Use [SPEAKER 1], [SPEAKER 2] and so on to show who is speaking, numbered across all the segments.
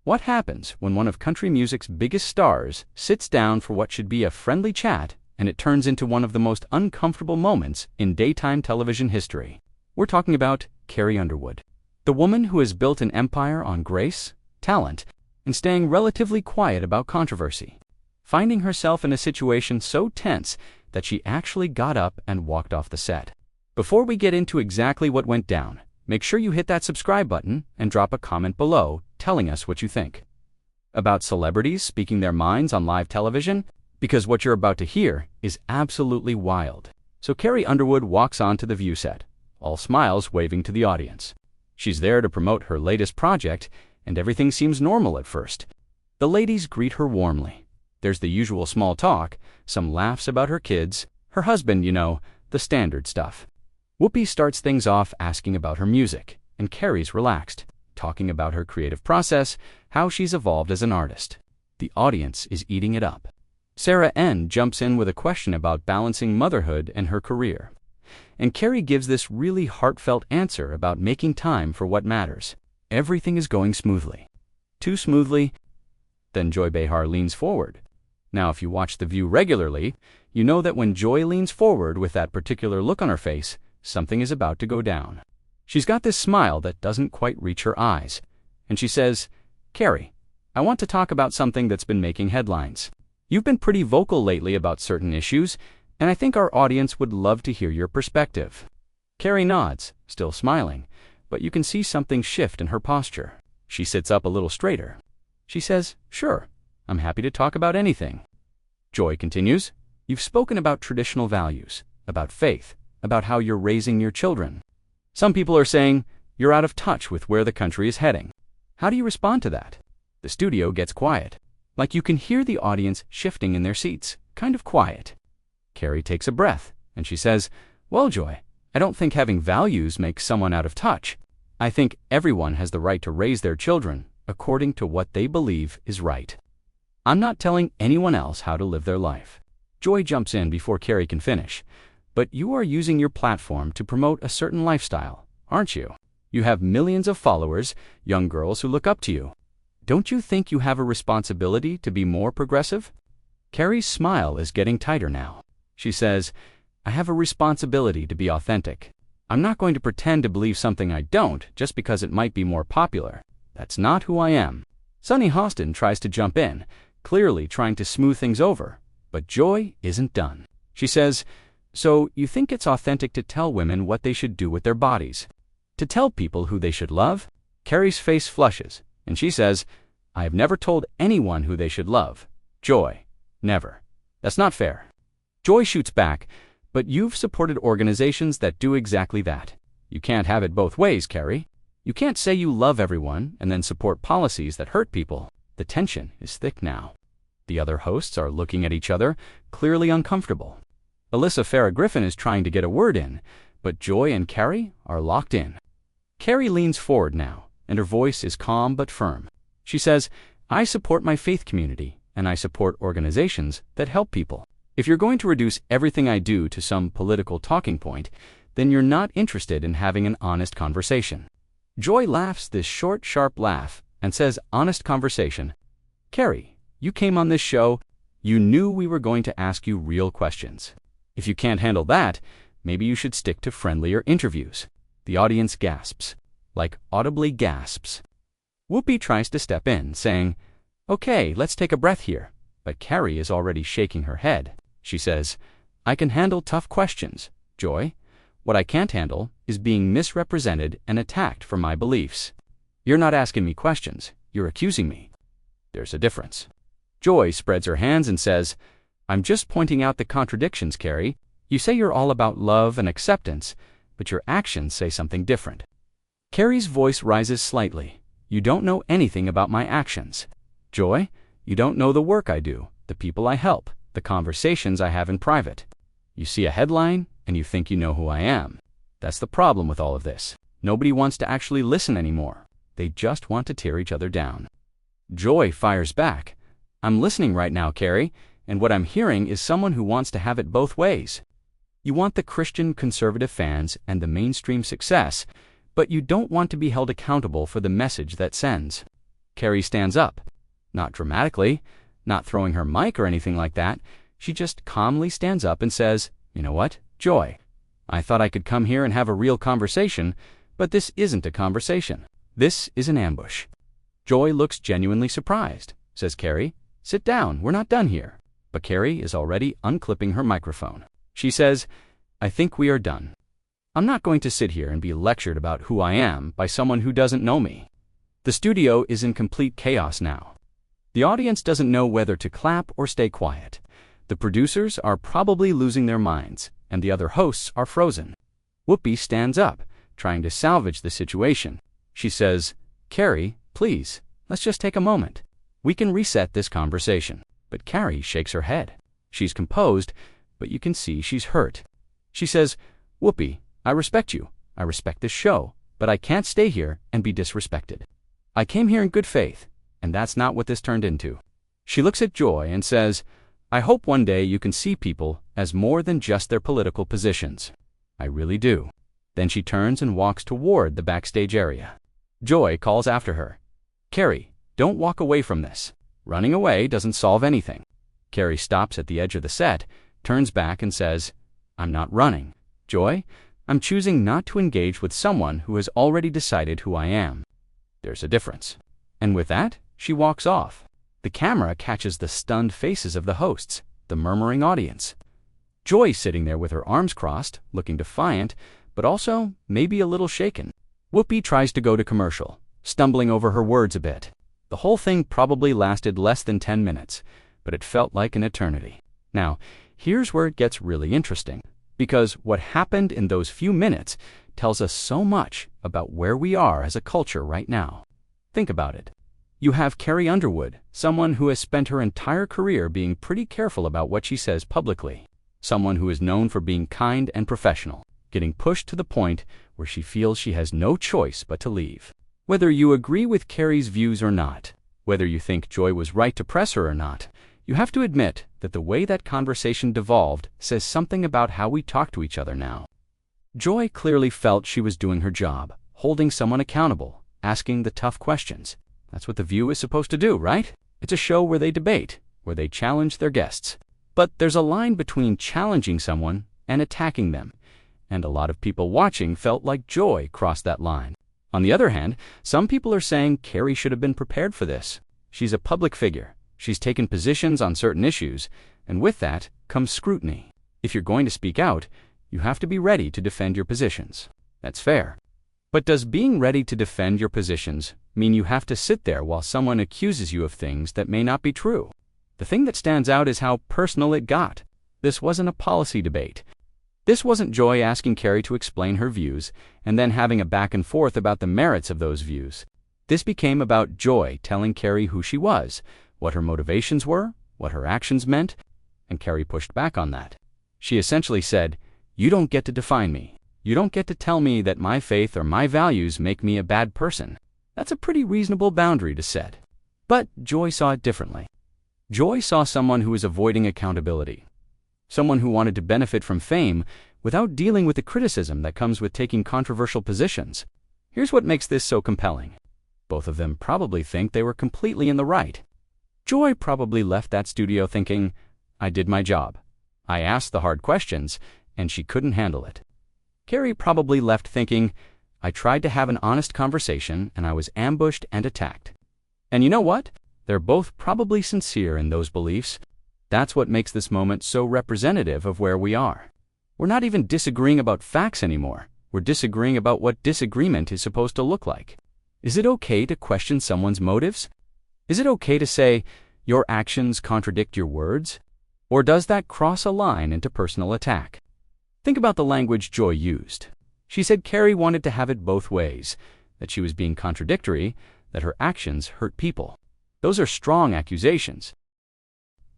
[SPEAKER 1] What happens when one of country music's biggest stars sits down for what should be a friendly chat and it turns into one of the most uncomfortable moments in daytime television history? We're talking about Carrie Underwood, the woman who has built an empire on grace, talent, and staying relatively quiet about controversy, finding herself in a situation so tense that she actually got up and walked off the set. Before we get into exactly what went down, make sure you hit that subscribe button and drop a comment below telling us what you think about celebrities speaking their minds on live television, because what you're about to hear is absolutely wild. So Carrie Underwood walks onto the View set, all smiles waving to the audience. She's there to promote her latest project, and everything seems normal at first. The ladies greet her warmly. There's the usual small talk, some laughs about her kids, her husband, the standard stuff. Whoopi starts things off asking about her music, and Carrie's relaxed, talking about her creative process, how she's evolved as an artist. The audience is eating it up. Sarah N. jumps in with a question about balancing motherhood and her career. And Carrie gives this really heartfelt answer about making time for what matters. Everything is going smoothly. Too smoothly. Then Joy Behar leans forward. Now, if you watch The View regularly, you know that when Joy leans forward with that particular look on her face, something is about to go down. She's got this smile that doesn't quite reach her eyes, and she says, "Carrie, I want to talk about something that's been making headlines. You've been pretty vocal lately about certain issues, and I think our audience would love to hear your perspective." Carrie nods, still smiling, but you can see something shift in her posture. She sits up a little straighter. She says, "Sure, I'm happy to talk about anything." Joy continues, "You've spoken about traditional values, about faith, about how you're raising your children. Some people are saying you're out of touch with where the country is heading. How do you respond to that?" The studio gets quiet, like you can hear the audience shifting in their seats, kind of quiet. Carrie takes a breath, and she says, "Well, Joy, I don't think having values makes someone out of touch. I think everyone has the right to raise their children according to what they believe is right. I'm not telling anyone else how to live their life." Joy jumps in before Carrie can finish. "But you are using your platform to promote a certain lifestyle, aren't you? You have millions of followers, young girls who look up to you. Don't you think you have a responsibility to be more progressive?" Carrie's smile is getting tighter now. She says, "I have a responsibility to be authentic. I'm not going to pretend to believe something I don't just because it might be more popular. That's not who I am." Sunny Hostin tries to jump in, clearly trying to smooth things over, but Joy isn't done. She says, "So you think it's authentic to tell women what they should do with their bodies? To tell people who they should love?" Carrie's face flushes, and she says, "I have never told anyone who they should love. Joy, never. That's not fair." Joy shoots back, "But you've supported organizations that do exactly that. You can't have it both ways, Carrie. You can't say you love everyone and then support policies that hurt people." The tension is thick now. The other hosts are looking at each other, clearly uncomfortable. Alyssa Farrah Griffin is trying to get a word in, but Joy and Carrie are locked in. Carrie leans forward now, and her voice is calm but firm. She says, "I support my faith community, and I support organizations that help people. If you're going to reduce everything I do to some political talking point, then you're not interested in having an honest conversation." Joy laughs this short, sharp laugh and says, "Honest conversation? Carrie, you came on this show, you knew we were going to ask you real questions. If you can't handle that, maybe you should stick to friendlier interviews." The audience gasps, like audibly gasps. Whoopi tries to step in, saying, "Okay, let's take a breath here." But Carrie is already shaking her head. She says, "I can handle tough questions, Joy. What I can't handle is being misrepresented and attacked for my beliefs. You're not asking me questions, you're accusing me. There's a difference." Joy spreads her hands and says, "I'm just pointing out the contradictions, Carrie. You say you're all about love and acceptance, but your actions say something different." Carrie's voice rises slightly. "You don't know anything about my actions. Joy, you don't know the work I do, the people I help, the conversations I have in private. You see a headline, and you think you know who I am. That's the problem with all of this. Nobody wants to actually listen anymore. They just want to tear each other down." Joy fires back, "I'm listening right now, Carrie, and what I'm hearing is someone who wants to have it both ways. You want the Christian conservative fans and the mainstream success, but you don't want to be held accountable for the message that sends. Carrie stands up. Not dramatically, not throwing her mic or anything like that. She just calmly stands up and says, "You know what, Joy? I thought I could come here and have a real conversation, but this isn't a conversation. This is an ambush." Joy looks genuinely surprised. Says Carrie, "Sit down, we're not done here." But Carrie is already unclipping her microphone. She says, "I think we are done. I'm not going to sit here and be lectured about who I am by someone who doesn't know me." The studio is in complete chaos now. The audience doesn't know whether to clap or stay quiet. The producers are probably losing their minds, and the other hosts are frozen. Whoopi stands up, trying to salvage the situation. She says, "Carrie, please, let's just take a moment. We can reset this conversation." But Carrie shakes her head. She's composed, but you can see she's hurt. She says, "Whoopi, I respect you. I respect this show, but I can't stay here and be disrespected. I came here in good faith, and that's not what this turned into." She looks at Joy and says, "I hope one day you can see people as more than just their political positions. I really do." Then she turns and walks toward the backstage area. Joy calls after her, "Carrie, don't walk away from this. Running away doesn't solve anything." Carrie stops at the edge of the set, turns back and says, "I'm not running. Joy, I'm choosing not to engage with someone who has already decided who I am. There's a difference." And with that, she walks off. The camera catches the stunned faces of the hosts, the murmuring audience. Joy sitting there with her arms crossed, looking defiant, but also maybe a little shaken. Whoopi tries to go to commercial, stumbling over her words a bit. The whole thing probably lasted less than 10 minutes, but it felt like an eternity. Now, here's where it gets really interesting, because what happened in those few minutes tells us so much about where we are as a culture right now. Think about it. You have Carrie Underwood, someone who has spent her entire career being pretty careful about what she says publicly, someone who is known for being kind and professional, getting pushed to the point where she feels she has no choice but to leave. Whether you agree with Carrie's views or not, whether you think Joy was right to press her or not, you have to admit that the way that conversation devolved says something about how we talk to each other now. Joy clearly felt she was doing her job, holding someone accountable, asking the tough questions. That's what The View is supposed to do, right? It's a show where they debate, where they challenge their guests. But there's a line between challenging someone and attacking them, and a lot of people watching felt like Joy crossed that line. On the other hand, some people are saying Carrie should have been prepared for this. She's a public figure. She's taken positions on certain issues, and with that comes scrutiny. If you're going to speak out, you have to be ready to defend your positions. That's fair. But does being ready to defend your positions mean you have to sit there while someone accuses you of things that may not be true? The thing that stands out is how personal it got. This wasn't a policy debate. This wasn't Joy asking Carrie to explain her views and then having a back and forth about the merits of those views. This became about Joy telling Carrie who she was, what her motivations were, what her actions meant, and Carrie pushed back on that. She essentially said, "You don't get to define me. You don't get to tell me that my faith or my values make me a bad person." That's a pretty reasonable boundary to set. But Joy saw it differently. Joy saw someone who was avoiding accountability, someone who wanted to benefit from fame without dealing with the criticism that comes with taking controversial positions. Here's what makes this so compelling. Both of them probably think they were completely in the right. Joy probably left that studio thinking, "I did my job. I asked the hard questions, and she couldn't handle it." Carrie probably left thinking, "I tried to have an honest conversation, and I was ambushed and attacked." And you know what? They're both probably sincere in those beliefs. That's what makes this moment so representative of where we are. We're not even disagreeing about facts anymore. We're disagreeing about what disagreement is supposed to look like. Is it okay to question someone's motives? Is it okay to say, "Your actions contradict your words"? Or does that cross a line into personal attack? Think about the language Joy used. She said Carrie wanted to have it both ways, that she was being contradictory, that her actions hurt people. Those are strong accusations.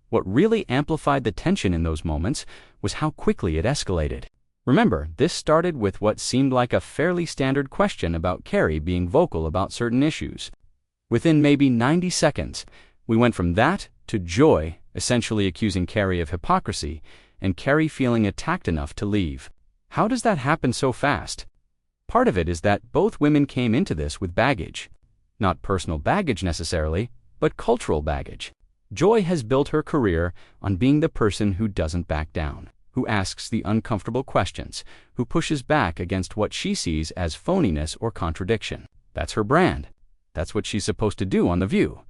[SPEAKER 1] What really amplified the tension in those moments was how quickly it escalated. Remember, this started with what seemed like a fairly standard question about Carrie being vocal about certain issues. Within maybe 90 seconds, we went from that to Joy essentially accusing Carrie of hypocrisy and Carrie feeling attacked enough to leave. How does that happen so fast? Part of it is that both women came into this with baggage. Not personal baggage necessarily, but cultural baggage. Joy has built her career on being the person who doesn't back down, who asks the uncomfortable questions, who pushes back against what she sees as phoniness or contradiction. That's her brand. That's what she's supposed to do on The View.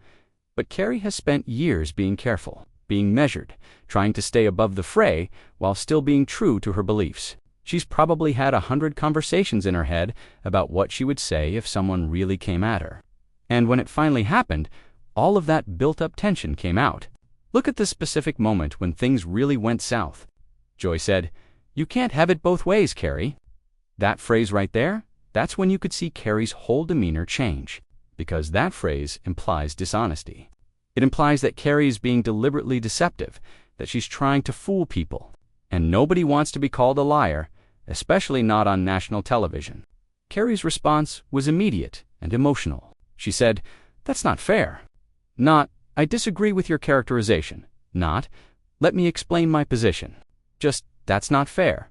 [SPEAKER 1] But Carrie has spent years being careful, being measured, trying to stay above the fray while still being true to her beliefs. She's probably had 100 conversations in her head about what she would say if someone really came at her. And when it finally happened, all of that built-up tension came out. Look at the specific moment when things really went south. Joy said, "You can't have it both ways, Carrie." That phrase right there, that's when you could see Carrie's whole demeanor change, because that phrase implies dishonesty. It implies that Carrie is being deliberately deceptive, that she's trying to fool people. And nobody wants to be called a liar, especially not on national television. Carrie's response was immediate and emotional. She said, "That's not fair." Not, "I disagree with your characterization." Not, "Let me explain my position." Just, "That's not fair."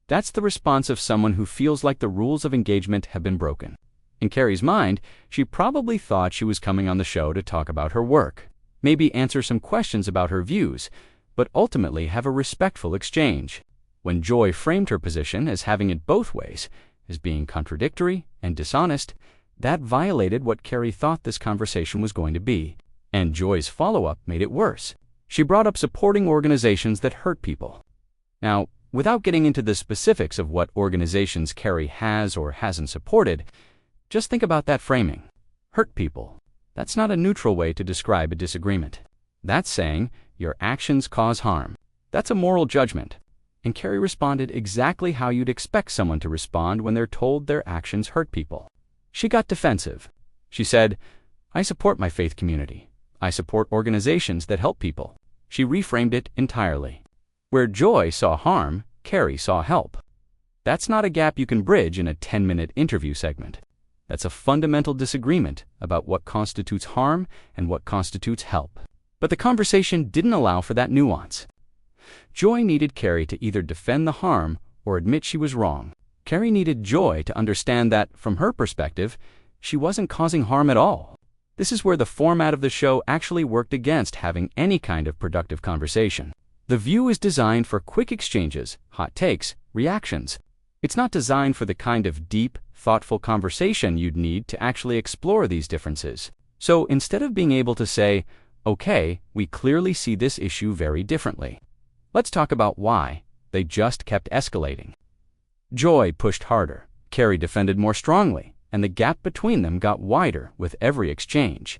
[SPEAKER 1] That's the response of someone who feels like the rules of engagement have been broken. In Carrie's mind, she probably thought she was coming on the show to talk about her work, maybe answer some questions about her views, but ultimately have a respectful exchange. When Joy framed her position as having it both ways, as being contradictory and dishonest, that violated what Carrie thought this conversation was going to be. And Joy's follow-up made it worse. She brought up supporting organizations that hurt people. Now, without getting into the specifics of what organizations Carrie has or hasn't supported, just think about that framing. Hurt people. That's not a neutral way to describe a disagreement. That's saying your actions cause harm. That's a moral judgment. And Carrie responded exactly how you'd expect someone to respond when they're told their actions hurt people. She got defensive. She said, "I support my faith community. I support organizations that help people." She reframed it entirely. Where Joy saw harm, Carrie saw help. That's not a gap you can bridge in a 10-minute interview segment. That's a fundamental disagreement about what constitutes harm and what constitutes help. But the conversation didn't allow for that nuance. Joy needed Carrie to either defend the harm or admit she was wrong. Carrie needed Joy to understand that, from her perspective, she wasn't causing harm at all. This is where the format of the show actually worked against having any kind of productive conversation. The View is designed for quick exchanges, hot takes, reactions. It's not designed for the kind of deep, thoughtful conversation you'd need to actually explore these differences. So instead of being able to say, "Okay, we clearly see this issue very differently. Let's talk about why," they just kept escalating. Joy pushed harder, Carrie defended more strongly, and the gap between them got wider with every exchange.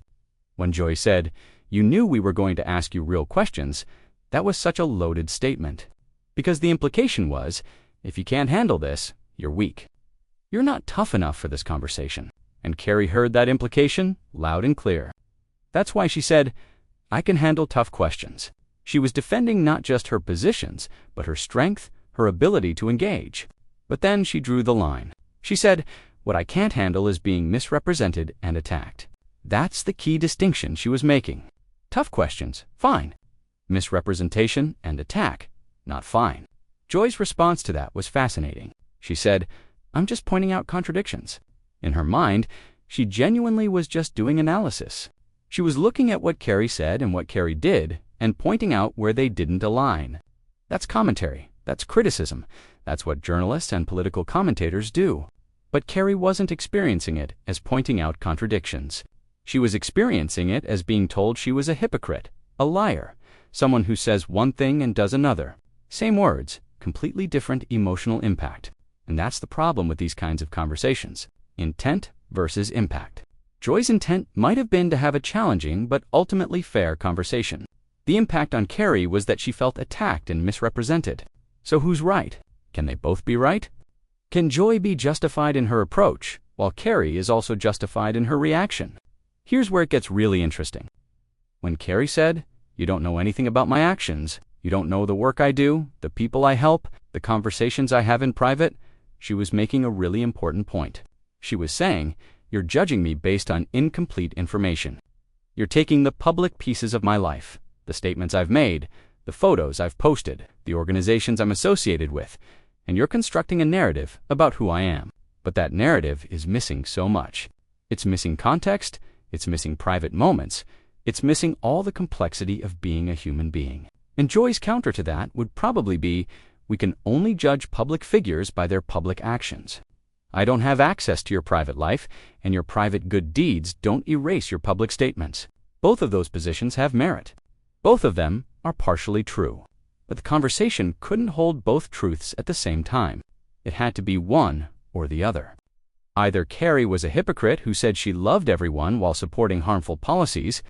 [SPEAKER 1] When Joy said, "You knew we were going to ask you real questions," that was such a loaded statement. Because the implication was, if you can't handle this, you're weak. You're not tough enough for this conversation. And Carrie heard that implication loud and clear. That's why she said, "I can handle tough questions." She was defending not just her positions, but her strength, her ability to engage. But then she drew the line. She said, "What I can't handle is being misrepresented and attacked." That's the key distinction she was making. Tough questions, fine. Misrepresentation and attack, not fine. Joy's response to that was fascinating. She said, "I'm just pointing out contradictions." In her mind, she genuinely was just doing analysis. She was looking at what Carrie said and what Carrie did and pointing out where they didn't align. That's commentary. That's criticism. That's what journalists and political commentators do. But Carrie wasn't experiencing it as pointing out contradictions. She was experiencing it as being told she was a hypocrite, a liar, someone who says one thing and does another. Same words, completely different emotional impact. And that's the problem with these kinds of conversations. Intent versus impact. Joy's intent might have been to have a challenging but ultimately fair conversation. The impact on Carrie was that she felt attacked and misrepresented. So who's right? Can they both be right? Can Joy be justified in her approach, while Carrie is also justified in her reaction? Here's where it gets really interesting. When Carrie said, "You don't know anything about my actions, you don't know the work I do, the people I help, the conversations I have in private," she was making a really important point. She was saying, "You're judging me based on incomplete information. You're taking the public pieces of my life, the statements I've made, the photos I've posted, the organizations I'm associated with, and you're constructing a narrative about who I am. But that narrative is missing so much. It's missing context, it's missing private moments, it's missing all the complexity of being a human being. And Joy's counter to that would probably be, we can only judge public figures by their public actions. I don't have access to your private life, and your private good deeds don't erase your public statements. Both of those positions have merit. Both of them are partially true. But the conversation couldn't hold both truths at the same time. It had to be one or the other. Either Carrie was a hypocrite who said she loved everyone while supporting harmful policies,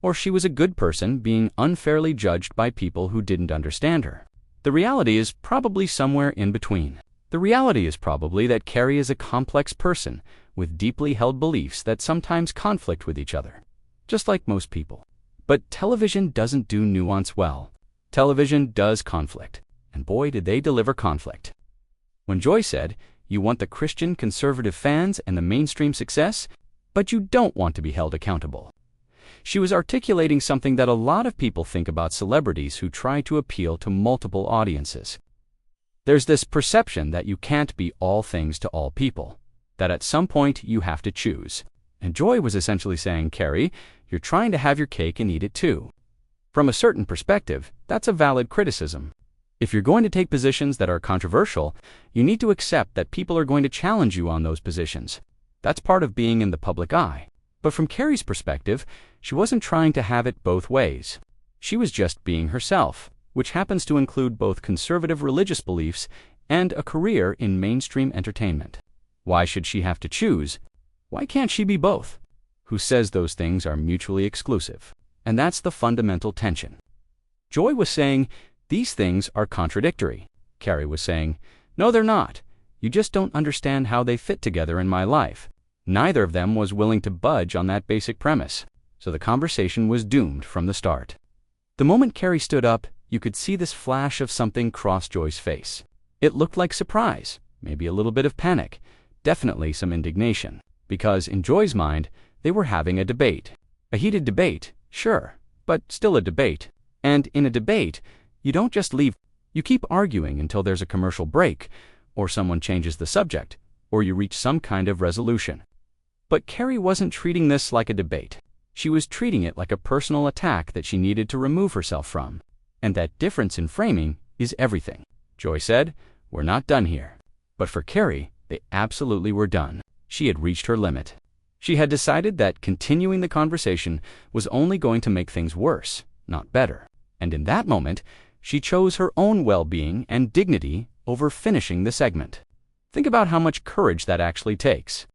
[SPEAKER 1] or she was a good person being unfairly judged by people who didn't understand her. The reality is probably somewhere in between. The reality is probably that Carrie is a complex person with deeply held beliefs that sometimes conflict with each other, just like most people. But television doesn't do nuance well. Television does conflict, and boy did they deliver conflict. When Joy said, you want the Christian conservative fans and the mainstream success, but you don't want to be held accountable, she was articulating something that a lot of people think about celebrities who try to appeal to multiple audiences. There's this perception that you can't be all things to all people, that at some point you have to choose. And Joy was essentially saying, Carrie, you're trying to have your cake and eat it too. From a certain perspective, that's a valid criticism. If you're going to take positions that are controversial, you need to accept that people are going to challenge you on those positions. That's part of being in the public eye. But from Carrie's perspective, she wasn't trying to have it both ways. She was just being herself, which happens to include both conservative religious beliefs and a career in mainstream entertainment. Why should she have to choose? Why can't she be both? Who says those things are mutually exclusive? And that's the fundamental tension. Joy was saying, these things are contradictory. Carrie was saying, no, they're not. You just don't understand how they fit together in my life. Neither of them was willing to budge on that basic premise, so the conversation was doomed from the start. The moment Carrie stood up, you could see this flash of something cross Joy's face. It looked like surprise, maybe a little bit of panic, definitely some indignation, because in Joy's mind, they were having a debate. A heated debate, sure, but still a debate. And in a debate, you don't just leave. You keep arguing until there's a commercial break, or someone changes the subject, or you reach some kind of resolution. But Carrie wasn't treating this like a debate. She was treating it like a personal attack that she needed to remove herself from. And that difference in framing is everything. Joy said, we're not done here. But for Carrie, they absolutely were done. She had reached her limit. She had decided that continuing the conversation was only going to make things worse, not better. And in that moment, she chose her own well-being and dignity over finishing the segment. Think about how much courage that actually takes.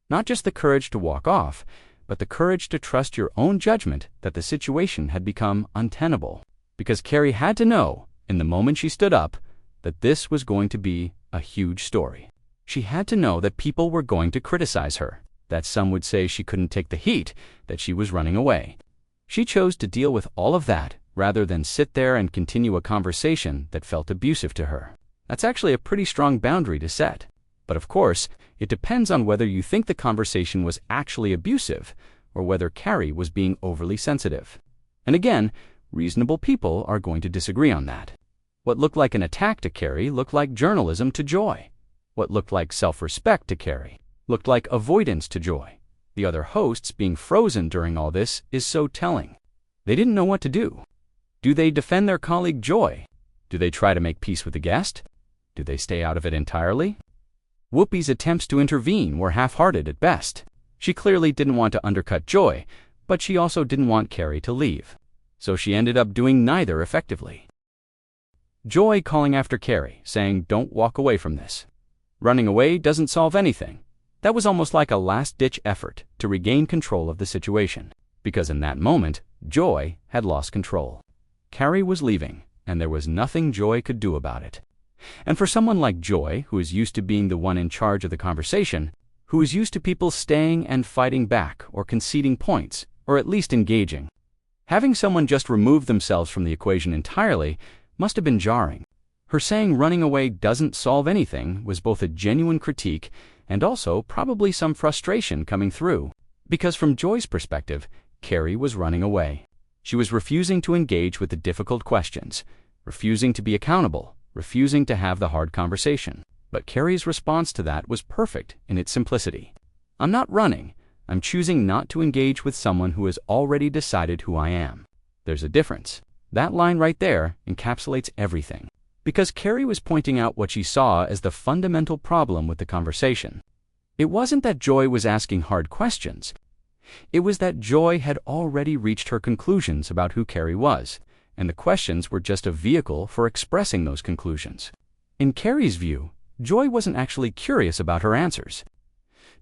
[SPEAKER 1] Not just the courage to walk off, but the courage to trust your own judgment that the situation had become untenable. Because Carrie had to know, in the moment she stood up, that this was going to be a huge story. She had to know that people were going to criticize her, that some would say she couldn't take the heat, that she was running away. She chose to deal with all of that rather than sit there and continue a conversation that felt abusive to her. That's actually a pretty strong boundary to set. But of course, it depends on whether you think the conversation was actually abusive or whether Carrie was being overly sensitive. And again, reasonable people are going to disagree on that. What looked like an attack to Carrie looked like journalism to Joy. What looked like self-respect to Carrie looked like avoidance to Joy. The other hosts being frozen during all this is so telling. They didn't know what to do. Do they defend their colleague Joy? Do they try to make peace with the guest? Do they stay out of it entirely? Whoopi's attempts to intervene were half-hearted at best. She clearly didn't want to undercut Joy, but she also didn't want Carrie to leave. So she ended up doing neither effectively. Joy calling after Carrie, saying, don't walk away from this. Running away doesn't solve anything. That was almost like a last-ditch effort to regain control of the situation, because in that moment, Joy had lost control. Carrie was leaving, and there was nothing Joy could do about it. And for someone like Joy, who is used to being the one in charge of the conversation, who is used to people staying and fighting back or conceding points, or at least engaging, having someone just remove themselves from the equation entirely must have been jarring. Her saying running away doesn't solve anything was both a genuine critique and also probably some frustration coming through, because from Joy's perspective, Carrie was running away. She was refusing to engage with the difficult questions, refusing to be accountable, refusing to have the hard conversation. But Carrie's response to that was perfect in its simplicity. I'm not running. I'm choosing not to engage with someone who has already decided who I am. There's a difference. That line right there encapsulates everything. Because Carrie was pointing out what she saw as the fundamental problem with the conversation. It wasn't that Joy was asking hard questions. It was that Joy had already reached her conclusions about who Carrie was, and the questions were just a vehicle for expressing those conclusions. In Carrie's view, Joy wasn't actually curious about her answers.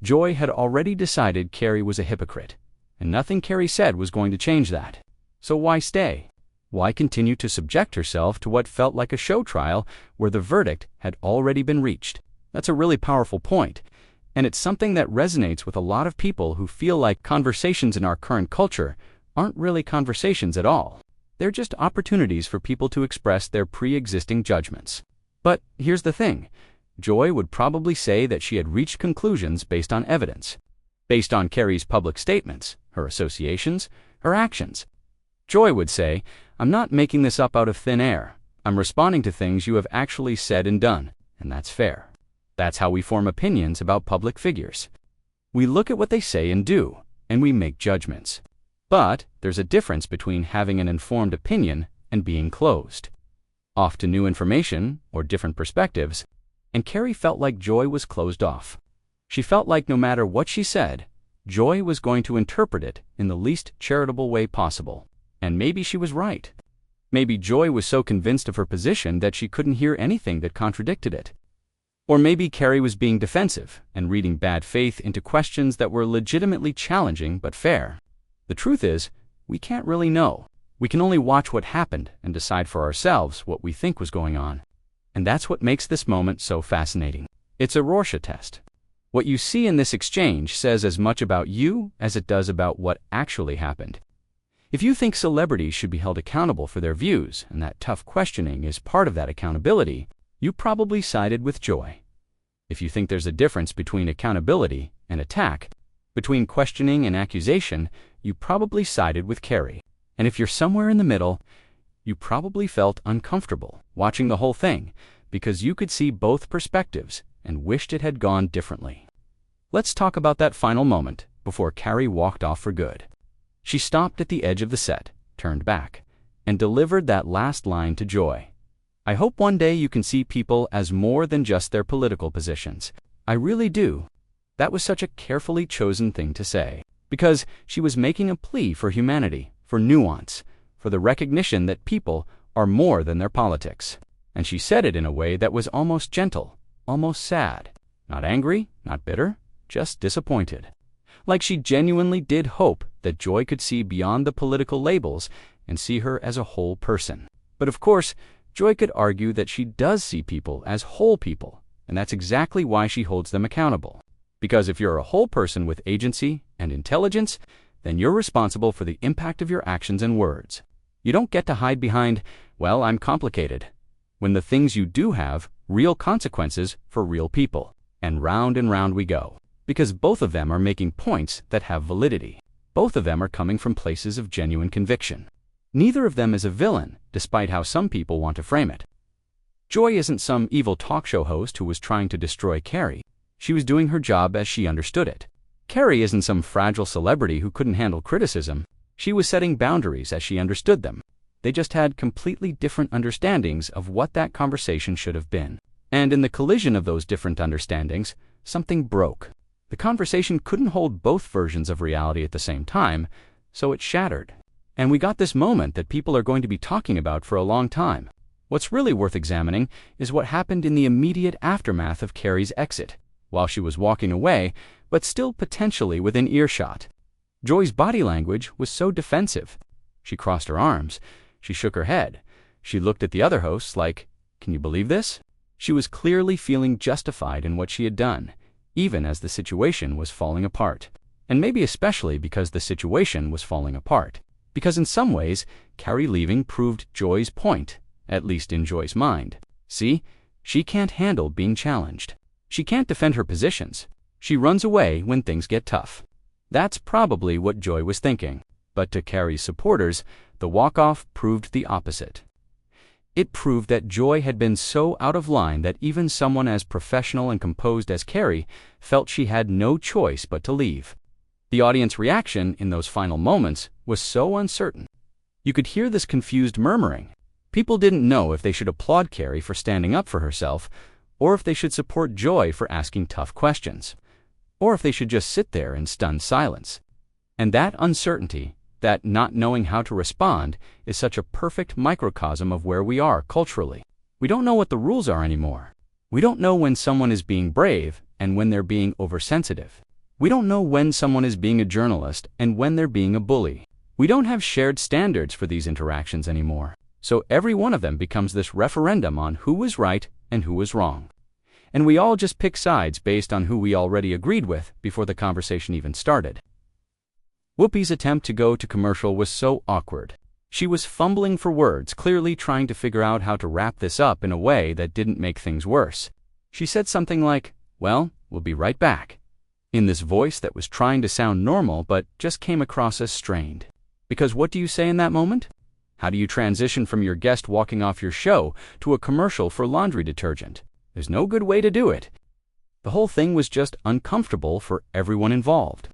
[SPEAKER 1] Joy had already decided Carrie was a hypocrite, and nothing Carrie said was going to change that. So why stay? Why continue to subject herself to what felt like a show trial where the verdict had already been reached? That's a really powerful point, and it's something that resonates with a lot of people who feel like conversations in our current culture aren't really conversations at all. They're just opportunities for people to express their pre-existing judgments. But here's the thing. Joy would probably say that she had reached conclusions based on evidence, based on Carrie's public statements, her associations, her actions. Joy would say, I'm not making this up out of thin air. I'm responding to things you have actually said and done, and that's fair. That's how we form opinions about public figures. We look at what they say and do, and we make judgments. But there's a difference between having an informed opinion and being closed off to new information or different perspectives, and Carrie felt like Joy was closed off. She felt like no matter what she said, Joy was going to interpret it in the least charitable way possible. And maybe she was right. Maybe Joy was so convinced of her position that she couldn't hear anything that contradicted it. Or maybe Carrie was being defensive and reading bad faith into questions that were legitimately challenging but fair. The truth is, we can't really know. We can only watch what happened and decide for ourselves what we think was going on. And that's what makes this moment so fascinating. It's a Rorschach test. What you see in this exchange says as much about you as it does about what actually happened. If you think celebrities should be held accountable for their views, and that tough questioning is part of that accountability, you probably sided with Joy. If you think there's a difference between accountability and attack, between questioning and accusation, you probably sided with Carrie. And if you're somewhere in the middle, you probably felt uncomfortable watching the whole thing because you could see both perspectives and wished it had gone differently. Let's talk about that final moment before Carrie walked off for good. She stopped at the edge of the set, turned back, and delivered that last line to Joy. I hope one day you can see people as more than just their political positions. I really do. That was such a carefully chosen thing to say, because she was making a plea for humanity, for nuance, for the recognition that people are more than their politics. And she said it in a way that was almost gentle, almost sad. Not angry, not bitter, just disappointed. Like she genuinely did hope that Joy could see beyond the political labels and see her as a whole person. But of course, Joy could argue that she does see people as whole people, and that's exactly why she holds them accountable. Because if you're a whole person with agency and intelligence, then you're responsible for the impact of your actions and words. You don't get to hide behind, well, I'm complicated, when the things you do have real consequences for real people. And round we go. Because both of them are making points that have validity. Both of them are coming from places of genuine conviction. Neither of them is a villain, despite how some people want to frame it. Joy isn't some evil talk show host who was trying to destroy Carrie. She was doing her job as she understood it. Carrie isn't some fragile celebrity who couldn't handle criticism. She was setting boundaries as she understood them. They just had completely different understandings of what that conversation should have been. And in the collision of those different understandings, something broke. The conversation couldn't hold both versions of reality at the same time, so it shattered. And we got this moment that people are going to be talking about for a long time. What's really worth examining is what happened in the immediate aftermath of Carrie's exit, while she was walking away, but still potentially within earshot. Joy's body language was so defensive. She crossed her arms. She shook her head. She looked at the other hosts like, can you believe this? She was clearly feeling justified in what she had done, even as the situation was falling apart. And maybe especially because the situation was falling apart. Because in some ways, Carrie leaving proved Joy's point, at least in Joy's mind. See, she can't handle being challenged. She can't defend her positions. She runs away when things get tough. That's probably what Joy was thinking. But to Carrie's supporters, the walk-off proved the opposite. It proved that Joy had been so out of line that even someone as professional and composed as Carrie felt she had no choice but to leave. The audience reaction in those final moments was so uncertain. You could hear this confused murmuring. People didn't know if they should applaud Carrie for standing up for herself, or if they should support Joy for asking tough questions, or if they should just sit there in stunned silence. And that uncertainty, that not knowing how to respond, is such a perfect microcosm of where we are culturally. We don't know what the rules are anymore. We don't know when someone is being brave and when they're being oversensitive. We don't know when someone is being a journalist and when they're being a bully. We don't have shared standards for these interactions anymore. So every one of them becomes this referendum on who was right and who was wrong. And we all just pick sides based on who we already agreed with before the conversation even started. Whoopi's attempt to go to commercial was so awkward. She was fumbling for words, clearly trying to figure out how to wrap this up in a way that didn't make things worse. She said something like, "Well, we'll be right back," in this voice that was trying to sound normal but just came across as strained. Because what do you say in that moment? How do you transition from your guest walking off your show to a commercial for laundry detergent? There's no good way to do it. The whole thing was just uncomfortable for everyone involved.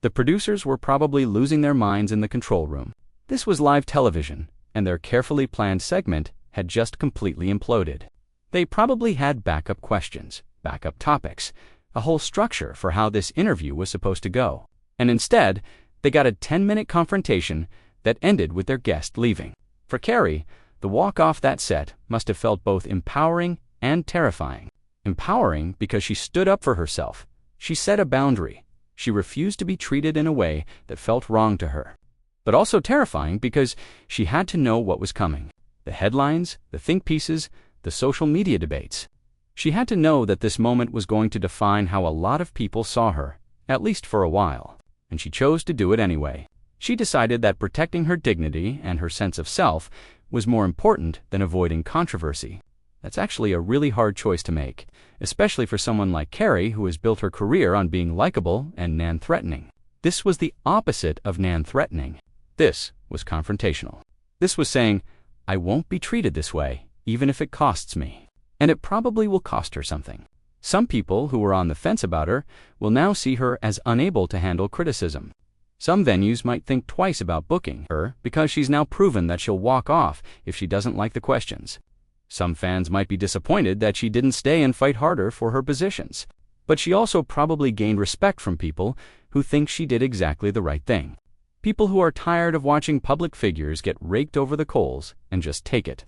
[SPEAKER 1] The producers were probably losing their minds in the control room. This was live television, and their carefully planned segment had just completely imploded. They probably had backup questions, backup topics, a whole structure for how this interview was supposed to go. And instead, they got a 10-minute confrontation that ended with their guest leaving. For Carrie, the walk off that set must have felt both empowering and terrifying. Empowering because she stood up for herself. She set a boundary. She refused to be treated in a way that felt wrong to her. But also terrifying because she had to know what was coming. The headlines, the think pieces, the social media debates. She had to know that this moment was going to define how a lot of people saw her, at least for a while. And she chose to do it anyway. She decided that protecting her dignity and her sense of self was more important than avoiding controversy. That's actually a really hard choice to make, especially for someone like Carrie who has built her career on being likable and non-threatening. This was the opposite of non-threatening. This was confrontational. This was saying, I won't be treated this way, even if it costs me. And it probably will cost her something. Some people who were on the fence about her will now see her as unable to handle criticism. Some venues might think twice about booking her because she's now proven that she'll walk off if she doesn't like the questions. Some fans might be disappointed that she didn't stay and fight harder for her positions. But she also probably gained respect from people who think she did exactly the right thing. People who are tired of watching public figures get raked over the coals and just take it.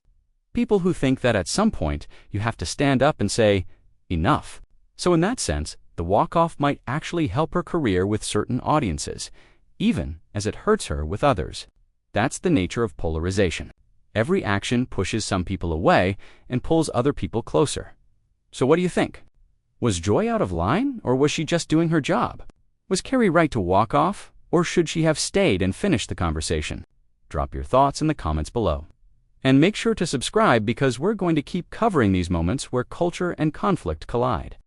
[SPEAKER 1] People who think that at some point you have to stand up and say, enough. So in that sense, the walk-off might actually help her career with certain audiences, even as it hurts her with others. That's the nature of polarization. Every action pushes some people away and pulls other people closer. So what do you think? Was Joy out of line, or was she just doing her job? Was Carrie right to walk off, or should she have stayed and finished the conversation? Drop your thoughts in the comments below. And make sure to subscribe because we're going to keep covering these moments where culture and conflict collide.